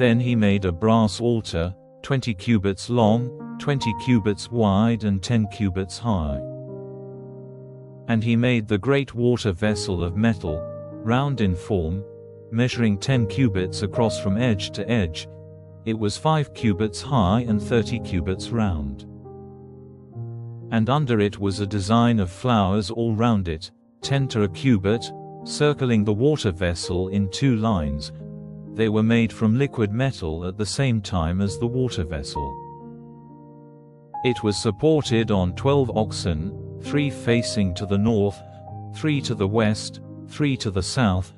Then he made a brass altar, 20 cubits long, 20 cubits wide and 10 cubits high. And he made the great water vessel of metal, round in form, measuring 10 cubits across from edge to edge. It was 5 cubits high and 30 cubits round. And under it was a design of flowers all round it, 10 to a cubit, circling the water vessel in 2 lines. They were made from liquid metal at the same time as the water vessel. It was supported on 12 oxen, 3 facing to the north, 3 to the west, 3 to the south,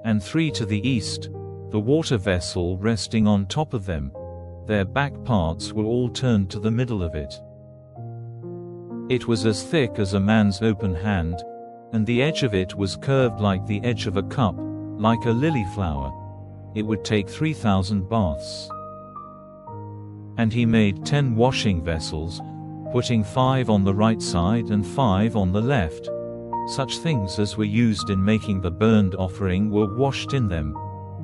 and 3 to the east, the water vessel resting on top of them. Their back parts were all turned to the middle of it. It was as thick as a man's open hand, and the edge of it was curved like the edge of a cup, like a lily flower. It would take 3,000 baths. And he made 10 washing vessels, putting 5 on the right side and 5 on the left. Such things as were used in making the burnt offering were washed in them.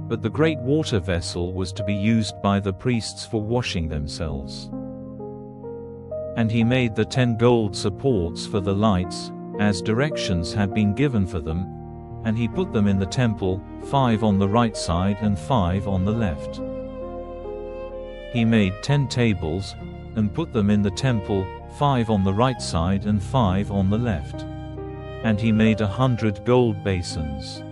But the great water vessel was to be used by the priests for washing themselves. And he made the 10 gold supports for the lights, as directions had been given for them, and he put them in the temple, 5 on the right side and 5 on the left. He made 10 tables, and put them in the temple, 5 on the right side and 5 on the left. And he made 100 gold basins.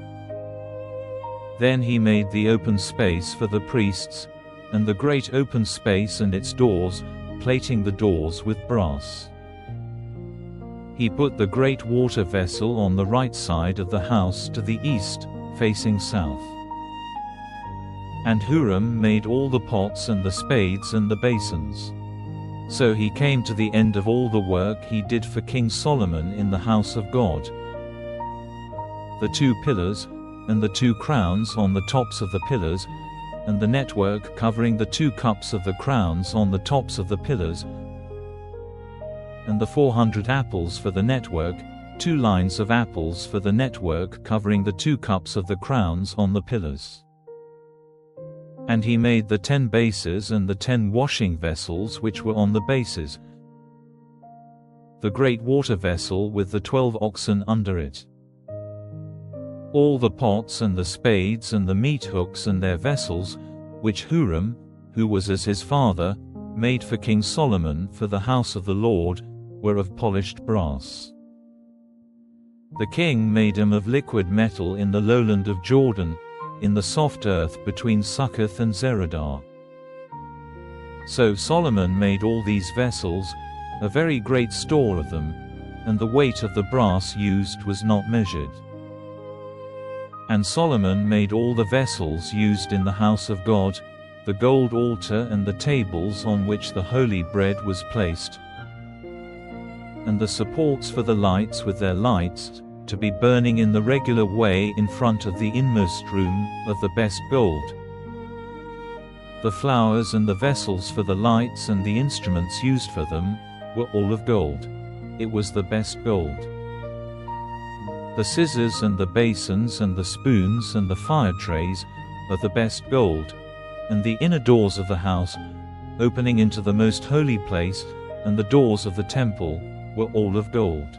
Then he made the open space for the priests, and the great open space and its doors, plating the doors with brass. He put the great water vessel on the right side of the house to the east, facing south. And Hiram made all the pots and the spades and the basins. So he came to the end of all the work he did for King Solomon in the house of God. The 2 pillars, and the 2 crowns on the tops of the pillars, and the network covering the 2 cups of the crowns on the tops of the pillars, and the 400 apples for the network, 2 lines of apples for the network covering the 2 cups of the crowns on the pillars. And he made the 10 bases and the 10 washing vessels which were on the bases, the great water vessel with the 12 oxen under it, all the pots and the spades and the meat hooks and their vessels, which Hiram, who was as his father, made for King Solomon for the house of the Lord, were of polished brass. The king made them of liquid metal in the lowland of Jordan, in the soft earth between Succoth and Zeredah. So Solomon made all these vessels, a very great store of them, and the weight of the brass used was not measured. And Solomon made all the vessels used in the house of God, the gold altar and the tables on which the holy bread was placed, and the supports for the lights with their lights, to be burning in the regular way in front of the inmost room, of the best gold. The flowers and the vessels for the lights and the instruments used for them, were all of gold. It was the best gold. The scissors and the basins and the spoons and the fire trays, of the best gold, and the inner doors of the house, opening into the most holy place, and the doors of the temple, were all of gold.